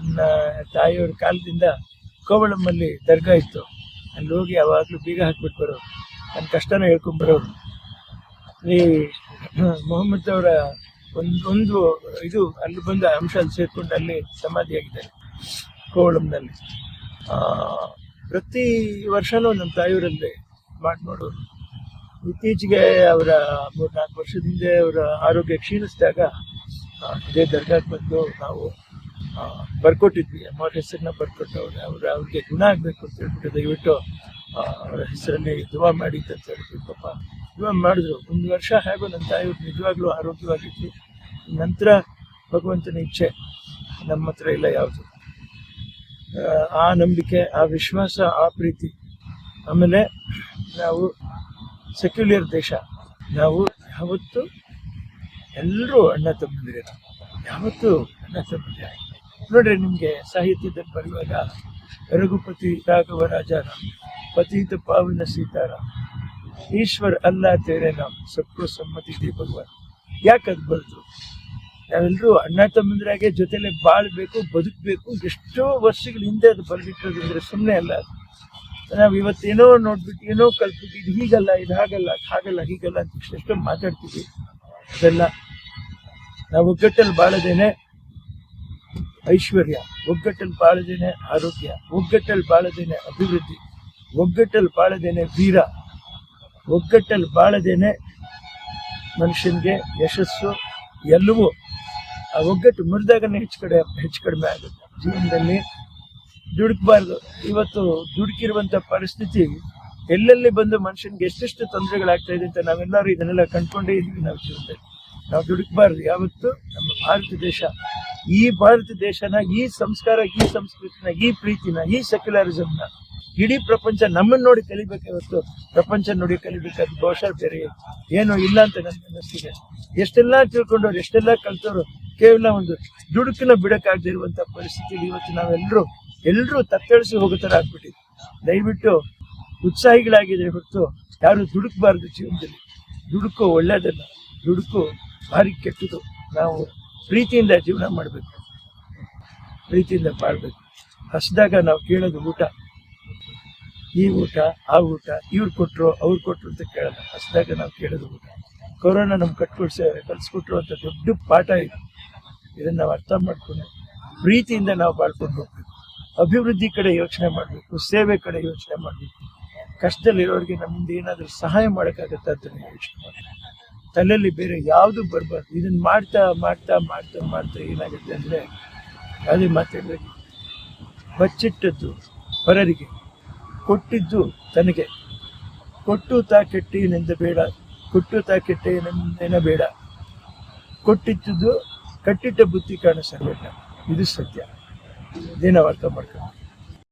ನನ್ನ ತಾಯಿಯವ್ರ ಕಾಲದಿಂದ ಕೋವಳಮ್ಮಲ್ಲಿ ದರ್ಗಾ ಇತ್ತು. ಅಲ್ಲಿ ಹೋಗಿ ಯಾವಾಗಲೂ ಬೀಗ ಹಾಕ್ಬಿಟ್ಟು ಬರೋರು, ನನ್ನ ಕಷ್ಟನ ಹೇಳ್ಕೊಂಬರೋರು. ಈ ಮೊಹಮ್ಮದ್ ಅವರ ಒಂದು ಇದು ಅಲ್ಲಿ ಬಂದ ಅಂಶ ಅಲ್ಲಿ ಸೇರ್ಕೊಂಡು ಅಲ್ಲಿ ಸಮಾಧಿಯಾಗಿದ್ದಾರೆ ಕೋವಳಂನಲ್ಲಿ. ಪ್ರತಿ ವರ್ಷನೂ ನಮ್ಮ ತಾಯಿಯವರಲ್ಲಿ ನೋಡೋರು. ಇತ್ತೀಚೆಗೆ ಅವರ 3-4 ವರ್ಷದ ಹಿಂದೆ ಅವರ ಆರೋಗ್ಯ ಕ್ಷೀಣಿಸಿದಾಗ ಇದೇ ದರ್ಗಾಕ್ಕೆ ಬಂದು ನಾವು ಬರ್ಕೊಟ್ಟಿದ್ವಿ. ಅವ್ರ ಹೆಸರನ್ನ ಬರ್ಕೊಟ್ಟವ್ರೆ. ಅವ್ರಿಗೆ ಗುಣ ಆಗಬೇಕು ಅಂತ ಹೇಳ್ಬಿಟ್ಟು ದಯವಿಟ್ಟು ಅವರ ಹೆಸರಲ್ಲಿ ದುವಾ ಮಾಡಿ ಅಂತ ಹೇಳಿದ್ವಿ. ಪಾಪ ದುವಾ ಮಾಡಿದ್ರು. 1 ವರ್ಷ ಹೇಗೋ ನನ್ನ ತಾಯಿಯವ್ರು ನಿಜವಾಗ್ಲೂ ಆರೋಗ್ಯವಾಗಿತ್ತು. ನಂತರ ಭಗವಂತನ ಇಚ್ಛೆ ನಮ್ಮ ಹತ್ರ ಇಲ್ಲ ಯಾವುದು. ಆ ನಂಬಿಕೆ, ಆ ವಿಶ್ವಾಸ, ಆ ಪ್ರೀತಿ. ಆಮೇಲೆ ನಾವು ಸೆಕ್ಯುಲರ್ ದೇಶ, ನಾವು ಯಾವತ್ತು ಎಲ್ಲರೂ ಅಣ್ಣ ತಮ್ಮಂದಿರೇ, ಯಾವತ್ತು ಅಣ್ಣ ತಮ್ಮಂದಿರ. ನೋಡ್ರಿ, ನಿಮಗೆ ಸಾಹಿತ್ಯದಲ್ಲಿ ಬರುವಾಗ ರಘುಪತಿ ರಾಘವ ರಾಜಾರಾಮ್, ಪತೀತ ಪಾವನ ಸೀತಾರಾಮ್, ಈಶ್ವರ್ ಅಲ್ಲಾ ತೇರೆ ನಾಮ್, ಸಬ್ಕೋ ಸಮ್ಮತಿ ದೇ ಭಗವಾನ್. ಯಾಕದು ಬರೆದು? ನಾವೆಲ್ಲರೂ ಅಣ್ಣ ತಮ್ಮಂದಿರಾಗೆ ಜೊತೆಲೆ ಬಾಳ್ಬೇಕು, ಬದುಕಬೇಕು. ಎಷ್ಟೋ ವರ್ಷಗಳ ಹಿಂದೆ ಅದು ಬರೆದಿಟ್ಟೋದು ಅಂದ್ರೆ ಸುಮ್ಮನೆ ಅಲ್ಲ. ಅದು ನಾವು ಇವತ್ತೇನೋ ನೋಡ್ಬಿಟ್ಟು ಏನೋ ಕಲ್ತ್ಬಿಟ್ಟು ಇದು ಹೀಗಲ್ಲ, ಇದು ಹಾಗಲ್ಲ, ಹಾಗಲ್ಲ, ಹೀಗಲ್ಲ ಅಂತ ಎಷ್ಟೋ ಮಾತಾಡ್ತೀವಿ. ಅದೆಲ್ಲ ನಾವು ಒಗ್ಗಟ್ಟಲ್ಲಿ ಬಾಳದೇನೆ ಐಶ್ವರ್ಯ, ಒಗ್ಗಟ್ಟಲ್ಲಿ ಬಾಳದೇನೆ ಆರೋಗ್ಯ, ಒಗ್ಗಟ್ಟಲ್ಲಿ ಬಾಳದೇನೆ ಅಭಿವೃದ್ಧಿ, ಒಗ್ಗಟ್ಟಲ್ಲಿ ಬಾಳದೇನೆ ವೀರ, ಒಗ್ಗಟ್ಟಲ್ಲಿ ಬಾಳದೇನೆ ಮನುಷ್ಯನಿಗೆ ಯಶಸ್ಸು ಎಲ್ಲವೂ. ಆ ಒಗ್ಗಟ್ಟು ಮುರಿದಾಗನೇ ಹೆಚ್ಚು ಕಡಿಮೆ ಆಗುತ್ತೆ ಜೀವನದಲ್ಲಿ. ದುಡುಕಬಾರ್ದು. ಇವತ್ತು ದುಡುಕಿರುವಂಥ ಪರಿಸ್ಥಿತಿ ಎಲ್ಲೆಲ್ಲಿ ಬಂದು ಮನುಷ್ಯನಿಗೆ ಎಷ್ಟೆಷ್ಟು ತೊಂದರೆಗಳಾಗ್ತಾ ಇದೆ ಅಂತ ನಾವೆಲ್ಲರೂ ಇದನ್ನೆಲ್ಲ ಕಂಡ್ಕೊಂಡೇ ಇದೀವಿ. ನಾವು ಜೀವನದಲ್ಲಿ ನಾವು ದುಡುಕಬಾರ್ದು. ಯಾವತ್ತು ನಮ್ಮ ಭಾರತ ದೇಶ, ಈ ಭಾರತ ದೇಶನ, ಈ ಸಂಸ್ಕಾರ, ಈ ಸಂಸ್ಕೃತಿನ, ಈ ಪ್ರೀತಿನ, ಈ ಸೆಕ್ಯುಲರಿಸಮ್ನ ಇಡೀ ಪ್ರಪಂಚ ನಮ್ಮನ್ನು ನೋಡಿ ಕಲಿಬೇಕು. ಇವತ್ತು ಪ್ರಪಂಚ ನೋಡಿ ಕಲಿಬೇಕಾದ್ರೆ ಬಹುಶಃ ಬೇರೆ ಏನೋ ಇಲ್ಲ ಅಂತ ನನ್ಗೆ ಅನ್ನಿಸ್ತಿದೆ. ಎಷ್ಟೆಲ್ಲ ತಿಳ್ಕೊಂಡವ್ರು, ಎಷ್ಟೆಲ್ಲ ಕಲ್ತವ್ರು, ಕೇವಲ ಒಂದು ದುಡುಕನ್ನ ಬಿಡಕ್ಕಾಗದೇ ಇರುವಂತ ಪರಿಸ್ಥಿತಿಯಲ್ಲಿ ಇವತ್ತು ನಾವೆಲ್ಲರೂ ತತ್ತಳಿಸಿ ಹೋಗೋ ಥರ ಆಗ್ಬಿಟ್ಟಿದೆ. ದಯವಿಟ್ಟು ಉತ್ಸಾಹಿಗಳಾಗಿದ್ರೆ ಹೊರತು ಯಾರು ದುಡುಕಬಾರ್ದು ಜೀವನದಲ್ಲಿ. ದುಡುಕು ಒಳ್ಳೇದಲ್ಲ, ದುಡುಕು ಭಾರಿ ಕೆಟ್ಟದು. ನಾವು ಪ್ರೀತಿಯಿಂದ ಜೀವನ ಮಾಡಬೇಕು, ಪ್ರೀತಿಯಿಂದ ಬಾಳ್ಬೇಕು. ಹಸಿದಾಗ ನಾವು ಕೇಳೋದು ಊಟ, ಈ ಊಟ, ಆ ಊಟ, ಇವ್ರು ಕೊಟ್ರು, ಅವ್ರು ಕೊಟ್ರು ಅಂತ ಕೇಳಲ್ಲ. ಹಸಿದಾಗ ನಾವು ಕೇಳೋದು ಊಟ. ಕೊರೋನಾ ನಮ್ಗೆ ಕಲಿಸ್ಕೊಟ್ರು ಅಂತ ದೊಡ್ಡ ಪಾಠ ಇದೆ. ಇದನ್ನು ನಾವು ಅರ್ಥ ಮಾಡ್ಕೊಂಡು ಪ್ರೀತಿಯಿಂದ ನಾವು ಬಾಳ್ಕೊಂಡು ಹೋಗ್ಬೇಕು. ಅಭಿವೃದ್ಧಿ ಕಡೆ ಯೋಚನೆ ಮಾಡಬೇಕು, ಸೇವೆ ಕಡೆ ಯೋಚನೆ ಮಾಡಬೇಕು. ಕಷ್ಟದಲ್ಲಿರೋರಿಗೆ ನಮ್ಮಿಂದ ಏನಾದರೂ ಸಹಾಯ ಮಾಡೋಕ್ಕಾಗತ್ತೆ ಅದನ್ನು ಯೋಚನೆ ಮಾಡಬೇಕು. ತಲೆಯಲ್ಲಿ ಬೇರೆ ಯಾವುದು ಬರಬಾರ್ದು. ಇದನ್ನು ಮಾಡ್ತಾ ಮಾಡ್ತಾ ಮಾಡ್ತಾ ಮಾಡ್ತಾ ಏನಾಗುತ್ತೆ ಅಂದರೆ, ಅದೇ ಮಾತಾಡಬೇಕು, ಬಚ್ಚಿಟ್ಟದ್ದು ಪರರಿಗೆ, ಕೊಟ್ಟಿದ್ದು ತನಗೆ. ಕೊಟ್ಟು ತಾ ಕೆಟ್ಟೇನೆಂದ ಬೇಡ, ಕೊಟ್ಟು ತಾ ಕೆಟ್ಟೇನೆಂದೇನ ಬೇಡ, ಕೊಟ್ಟಿದ್ದು ಕಟ್ಟಿಟ್ಟ ಬುತ್ತಿ ಕಾಣಿಸಬೇಡ. ಇದು ಸತ್ಯ. ಇದೇ ನಾವು ಅರ್ಥ ಮಾಡ್ಕೊಂಡು